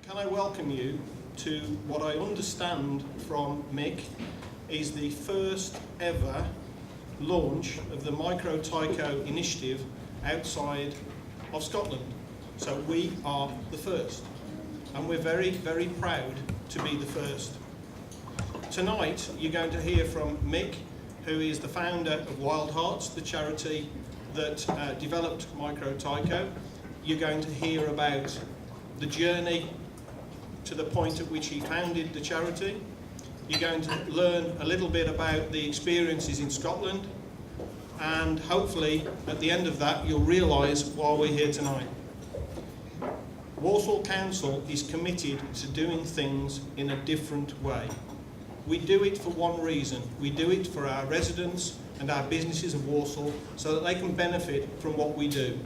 Can I welcome you to what I understand from Mick is the first ever launch of the Micro-Tyco initiative outside of Scotland. So we are the first, and we're very, very proud to be the first. Tonight you're going to hear from Mick, who is the founder of Wild Hearts, the charity that developed Micro-Tyco. You're going to hear about the journey to the point at which he founded the charity. You're going to learn a little bit about the experiences in Scotland, and hopefully at the end of that you'll realise why we're here tonight. Walsall Council is committed to doing things in a different way. We do it for one reason. We do it for our residents and our businesses of Walsall so that they can benefit from what we do.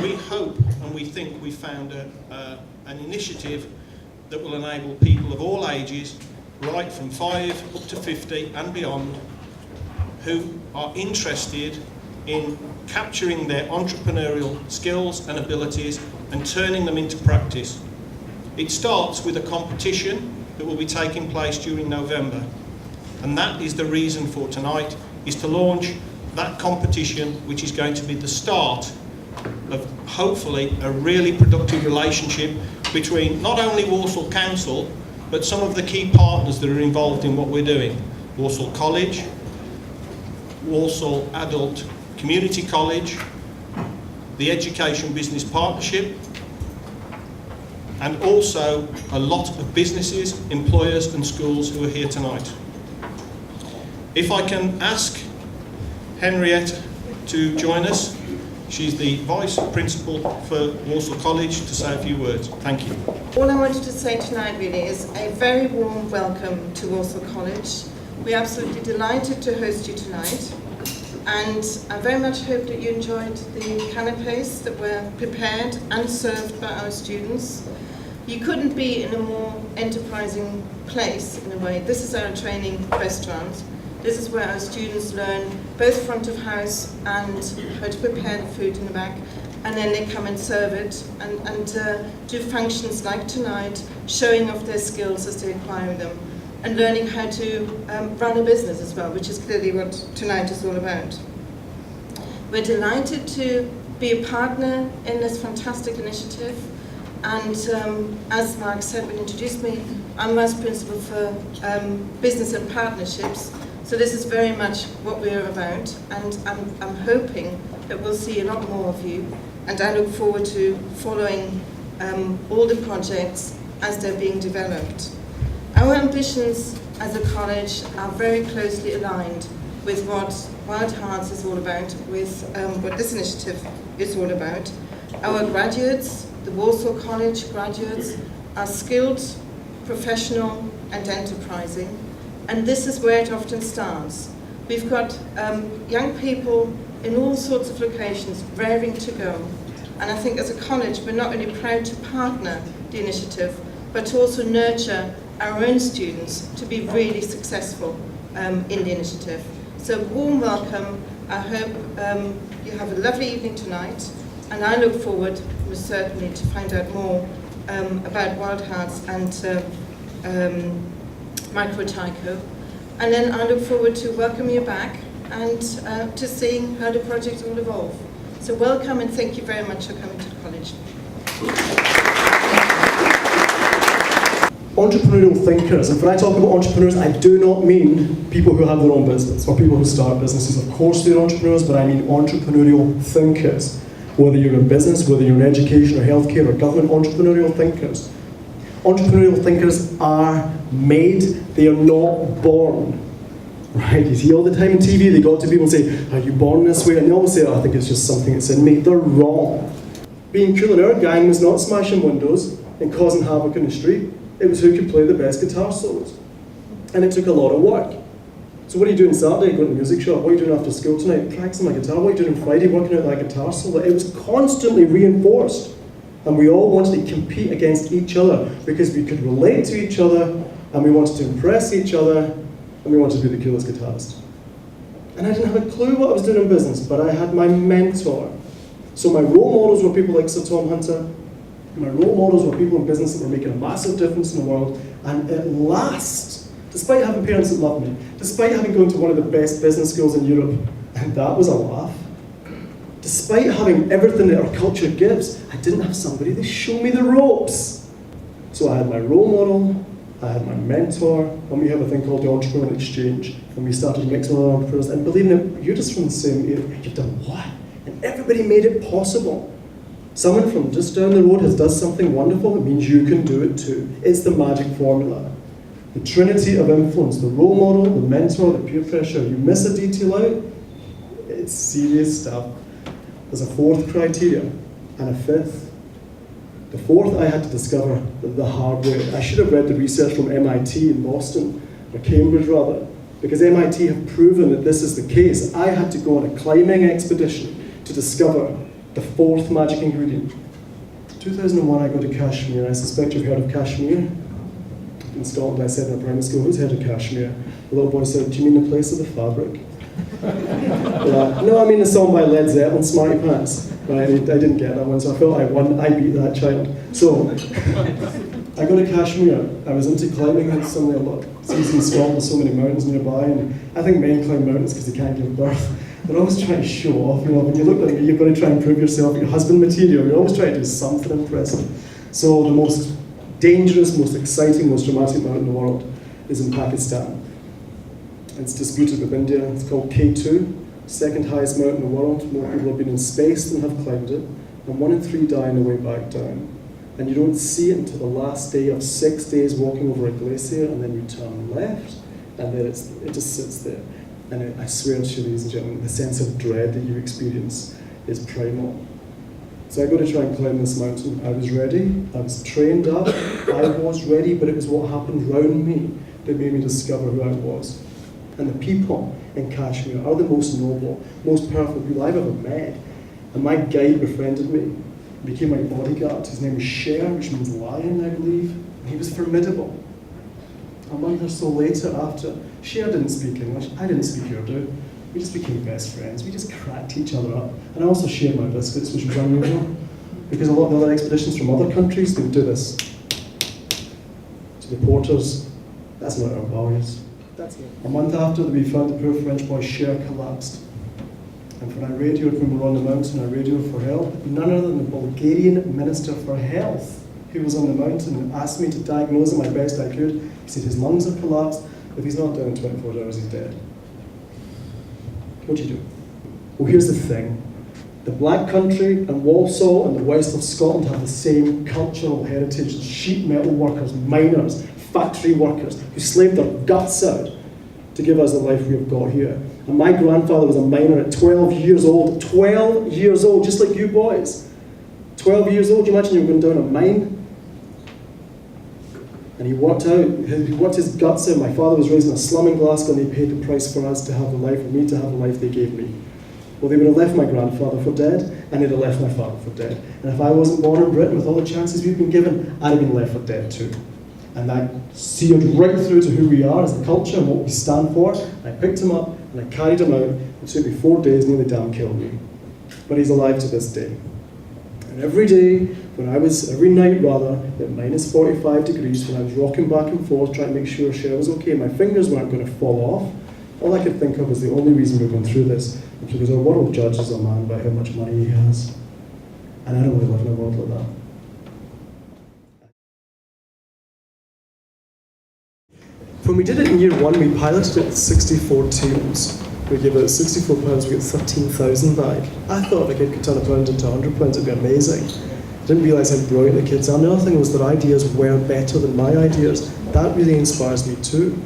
We hope and we think we found an initiative that will enable people of all ages, right from 5 up to 50 and beyond, who are interested in capturing their entrepreneurial skills and abilities and turning them into practice. It starts with a competition that will be taking place during November, and that is the reason for tonight, is to launch that competition, which is going to be the start of hopefully a really productive relationship between not only Walsall Council but some of the key partners that are involved in what we're doing. Walsall College, Walsall Adult Community College, the Education Business Partnership, and also a lot of businesses, employers and schools who are here tonight. If I can ask Henriette to join us. She's the Vice Principal for Walsall College, to say a few words. Thank you. All I wanted to say tonight really is a very warm welcome to Walsall College. We're absolutely delighted to host you tonight, and I very much hope that you enjoyed the canapes that were prepared and served by our students. You couldn't be in a more enterprising place in a way. This is our training restaurant. This is where our students learn both front of house and how to prepare the food in the back, and then they come and serve it and do functions like tonight, showing off their skills as they acquire them, and learning how to run a business as well, which is clearly what tonight is all about. We're delighted to be a partner in this fantastic initiative, and as Mark said when he introduced me, I'm Vice Principal for Business and Partnerships. So this is very much what we're about, and I'm hoping that we'll see a lot more of you, and I look forward to following all the projects as they're being developed. Our ambitions as a college are very closely aligned with what Wild Hearts is all about, with what this initiative is all about. Our graduates, the Walsall College graduates, are skilled, professional and enterprising. And this is where it often starts. We've got young people in all sorts of locations raring to go. And I think as a college, we're not only proud to partner the initiative, but to also nurture our own students to be really successful in the initiative. So warm welcome. I hope you have a lovely evening tonight. And I look forward, most certainly, to find out more about Wild Hearts and Micro-Tyco, and then I look forward to welcoming you back and to seeing how the project will evolve. So welcome, and thank you very much for coming to the college. Entrepreneurial thinkers, and when I talk about entrepreneurs, I do not mean people who have their own business or people who start businesses. Of course they're entrepreneurs, but I mean entrepreneurial thinkers. Whether you're in business, whether you're in education or healthcare or government, entrepreneurial thinkers. Entrepreneurial thinkers are made, they are not born. Right? You see all the time on TV, they go to people and say, are you born this way? And they always say, oh, I think it's just something that's in me. They're wrong. Being cool in our gang was not smashing windows and causing havoc in the street. It was who could play the best guitar solos. And it took a lot of work. So what are you doing Saturday? Going to the music shop. What are you doing after school tonight? Practicing my guitar. What are you doing Friday? Working out that guitar solo. It was constantly reinforced. And we all wanted to compete against each other because we could relate to each other, and we wanted to impress each other, and we wanted to be the coolest guitarist. And I didn't have a clue what I was doing in business, but I had my mentor. So my role models were people like Sir Tom Hunter, My role models were people in business that were making a massive difference in the world, and at last, despite having parents that loved me, despite having gone to one of the best business schools in Europe, and that was a laugh, despite having everything that our culture gives, I didn't have somebody to show me the ropes. So I had my role model, I had my mentor, and we have a thing called the Entrepreneurial Exchange, and we started mixing with other entrepreneurs, and believe me, you're just from the same area, you've done what? And everybody made it possible. Someone from just down the road has done something wonderful, it means you can do it too. It's the magic formula. The trinity of influence, the role model, the mentor, the peer pressure. You miss a detail out, it's serious stuff. There's a fourth criteria, and a fifth. The fourth I had to discover the hard way. I should have read the research from MIT in Boston, or Cambridge rather, because MIT have proven that this is the case. I had to go on a climbing expedition to discover the fourth magic ingredient. 2001 I go to Kashmir. I suspect you've heard of Kashmir. In Scotland I said in a primary school, who's heard of Kashmir? The little boy said, do you mean the place of the fabric? No, I mean the song by Led Zeppelin, Smarty Pants. Right, I didn't get that one, so I felt I won. I beat that child. So, I go to Kashmir. I was into climbing. It's something a lot. It's easy in Scotland, there's so many mountains nearby, and I think men climb mountains because they can't give birth. They're always trying to show off, you know, when you look like you've got to try and prove yourself, your husband material, you're always trying to do something impressive. So the most dangerous, most exciting, most dramatic mountain in the world is in Pakistan. It's disputed with India. It's called K2, second highest mountain in the world. More people have been in space than have climbed it, and 1 in 3 die on the way back down. And you don't see it until the last day of 6 days walking over a glacier, and then you turn left, and then it just sits there. And I swear to you, ladies and gentlemen, the sense of dread that you experience is primal. So I go to try and climb this mountain. I was ready, I was trained up, I was ready, but it was what happened round me that made me discover who I was. And the people in Kashmir are the most noble, most powerful people I've ever met. And my guide befriended me, became my bodyguard. His name was Sher, which means lion, I believe. And he was formidable. A month or so later, after Sher didn't speak English, I didn't speak Urdu. We just became best friends. We just cracked each other up. And I also shared my biscuits, which was unusual. Because a lot of the other expeditions from other countries, they would do this to the porters. That's not our values. A month after we found the poor French boy, Cher collapsed. And when I radioed when we were on the mountain, I radioed for help. None other than the Bulgarian Minister for Health, who was on the mountain, and asked me to diagnose him my best I could. He said his lungs have collapsed. If he's not down in 24 hours, he's dead. What do you do? Well, here's the thing. The Black Country and Walsall and the west of Scotland have the same cultural heritage. Sheet metal workers, miners, factory workers who slaved their guts out to give us the life we have got here. And my grandfather was a miner at 12 years old. 12 years old, just like you boys. 12 years old, you imagine you're going down a mine? And he worked his guts out. My father was raised in a slum in Glasgow, and they paid the price for us to have the life, for me to have the life they gave me. Well, they would have left my grandfather for dead, and they'd have left my father for dead. And if I wasn't born in Britain with all the chances we've been given, I'd have been left for dead too. And that seared right through to who we are as a culture and what we stand for. And I picked him up and I carried him out. It took me 4 days, nearly damn killed me. But he's alive to this day. And every night at minus 45 degrees, when I was rocking back and forth trying to make sure Cher was okay, my fingers weren't going to fall off. All I could think of was the only reason we're going through this is because our world judges a man by how much money he has. And I don't want to live in a world like that. When we did it in year 1, we piloted it with 64 teams. We gave out 64 pounds, we got 13,000 back. I thought if a kid could turn a pound into 100 pounds, it'd be amazing. I didn't realise how brilliant the kids are. And the other thing was their ideas were better than my ideas. That really inspires me too.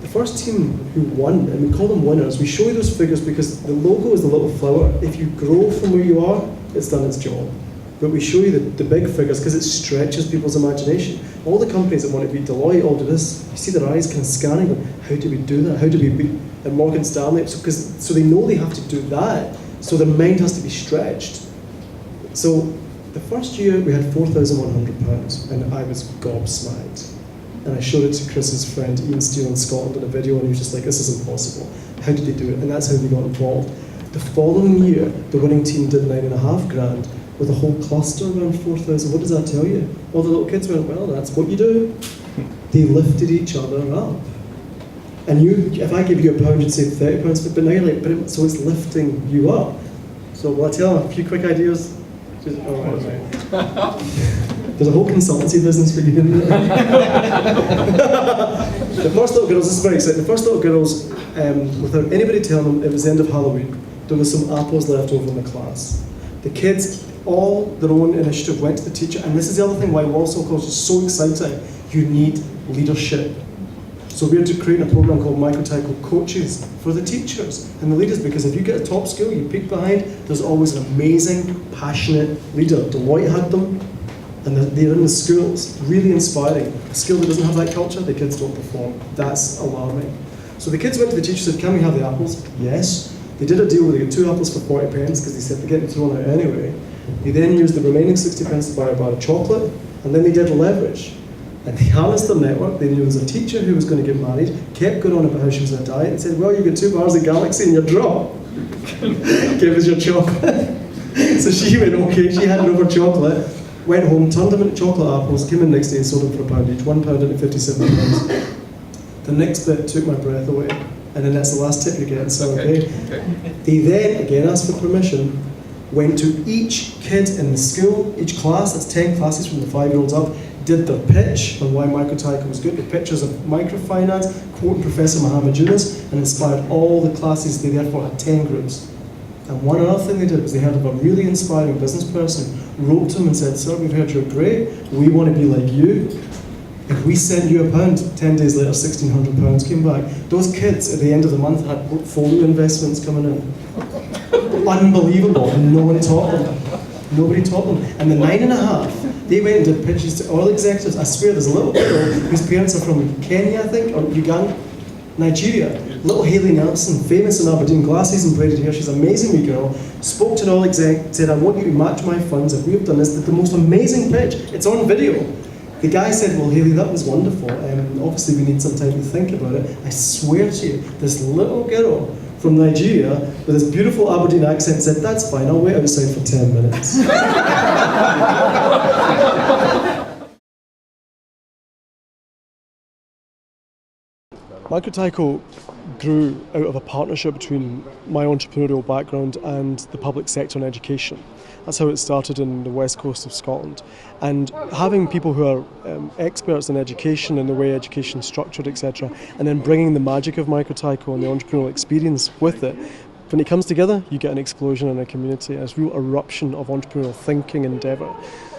The first team who won, and we call them winners, we show you those figures because the logo is the little flower. If you grow from where you are, it's done its job. But we show you the big figures because it stretches people's imagination. All the companies that want to beat Deloitte all do this. You see their eyes kind of scanning them. How do we do that? How do we beat Morgan Stanley? So they know they have to do that. So their mind has to be stretched. So the first year we had £4,100 and I was gobsmacked. And I showed it to Chris's friend Ian Steele in Scotland in a video, and he was just like, this is impossible. How did they do it? And that's how they got involved. The following year, the winning team did £9,500. with a whole cluster around 4,000. What does that tell you? All the little kids went, well, that's what you do. They lifted each other up. And if I give you £1, you'd say £30, but now you're like, so it's lifting you up. So will I tell them a few quick ideas? There's a whole consultancy business for you in there. The first little girls, this is very exciting, the first little girls, without anybody telling them, it was the end of Halloween, there was some apples left over in the class. The kids, all their own initiative, went to the teacher, and this is the other thing why Walsall College is so exciting. You need leadership. So we're creating a program called Micro-Tyco Coaches for the teachers and the leaders, because if you get a top skill, you peek behind, there's always an amazing, passionate leader. Deloitte had them, and they're in the schools, really inspiring. A skill that doesn't have that culture, the kids don't perform. That's alarming. So the kids went to the teacher and said, can we have the apples? Yes. They did a deal where they got 2 apples for 40 pence, because they said they're getting thrown out anyway. They then used the remaining 60 pence to buy a bar of chocolate, and then they did leverage. And they harnessed their network. They knew there was a teacher who was going to get married, kept going on about how she was on a diet, and said, well, you get 2 bars of Galaxy in your draw. Give us your chocolate. So she went, okay, she handed over chocolate, went home, turned them into chocolate apples, came in the next day and sold them for £1 each, £1 into 57 pence. The next bit took my breath away, and then that's the last tip you get, so okay. They then, again, asked for permission, went to each kid in the school, each class, that's 10 classes from the 5-year-olds up, did their pitch on why Micro-Tyco was good, the pictures of microfinance, quoting Professor Muhammad Yunus, and inspired all the classes. They therefore had 10 groups. And one other thing they did was they heard of a really inspiring business person, wrote to him and said, sir, we've heard you're great, we want to be like you. If we send you £1, 10 days later, £1,600 came back. Those kids at the end of the month had portfolio investments coming in. Unbelievable, and no one taught them. Nobody taught them. And the 9½, they went and did pitches to oil executives. I swear there's a little girl whose parents are from Kenya, I think, or Uganda, Nigeria. Little Hayley Nelson, famous in Aberdeen, glasses and braided hair. She's an amazing wee girl. Spoke to an oil exec, said, I want you to match my funds. If we've done this, the most amazing pitch. It's on video. The guy said, well, Hayley, that was wonderful. Obviously, we need some time to think about it. I swear to you, this little girl from Nigeria with this beautiful Aberdeen accent said, that's fine, I'll wait outside for 10 minutes. Micro-Tyco grew out of a partnership between my entrepreneurial background and the public sector and education. That's how it started in the west coast of Scotland. And having people who are experts in education and the way education is structured, etc., and then bringing the magic of Micro-Tyco and the entrepreneurial experience with it, when it comes together, you get an explosion in a community, a real eruption of entrepreneurial thinking endeavour.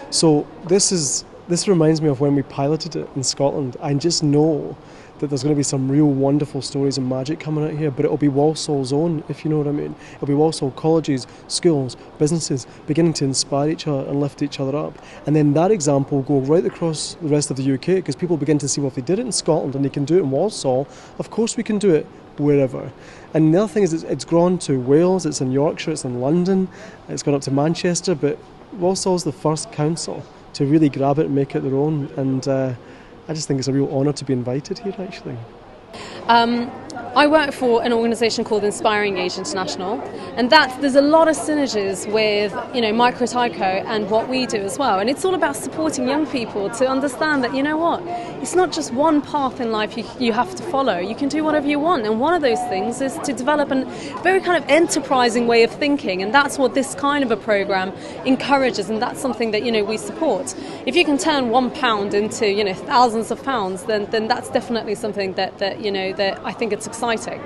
So this reminds me of when we piloted it in Scotland. I just know that there's going to be some real wonderful stories and magic coming out here, but it'll be Walsall's own, if you know what I mean. It'll be Walsall colleges, schools, businesses beginning to inspire each other and lift each other up. And then that example will go right across the rest of the UK, because people begin to see, well, if they did it in Scotland and they can do it in Walsall, of course we can do it wherever. And the other thing is it's grown to Wales, it's in Yorkshire, it's in London, it's gone up to Manchester, but Walsall's the first council to really grab it and make it their own. And I just think it's a real honour to be invited here, actually. I work for an organisation called Inspiring Age International, and there's a lot of synergies with Micro-Tyco and what we do as well. And it's all about supporting young people to understand that, you know what, it's not just one path in life you have to follow. You can do whatever you want, and one of those things is to develop a very kind of enterprising way of thinking, and that's what this kind of a programme encourages, and that's something that we support. If you can turn £1 into thousands of pounds, then that's definitely something that I think it's exciting.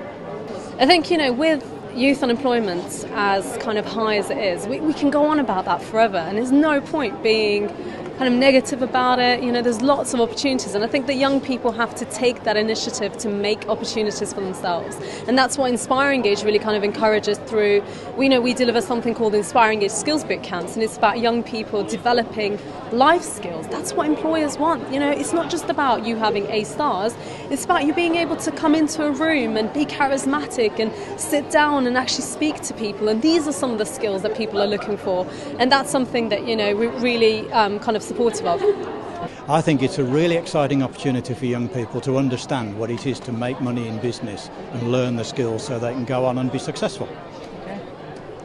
I think with youth unemployment as kind of high as it is, we can go on about that forever, and there's no point being kind of negative about it. There's lots of opportunities, and I think that young people have to take that initiative to make opportunities for themselves, and that's what Inspiring Age really kind of encourages through. We deliver something called Inspiring Age Skills Boot Camps, and it's about young people developing life skills. That's what employers want. It's not just about you having A stars, it's about you being able to come into a room and be charismatic and sit down and actually speak to people, and these are some of the skills that people are looking for, and that's something that we're really kind of supportive of. I think it's a really exciting opportunity for young people to understand what it is to make money in business and learn the skills so they can go on and be successful.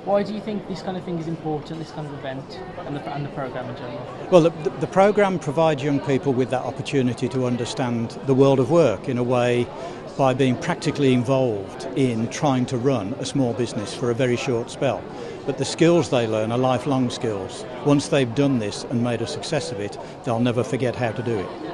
Why do you think this kind of thing is important, this kind of event, and the programme in general? Well, the programme provides young people with that opportunity to understand the world of work in a way by being practically involved in trying to run a small business for a very short spell. But the skills they learn are lifelong skills. Once they've done this and made a success of it, they'll never forget how to do it.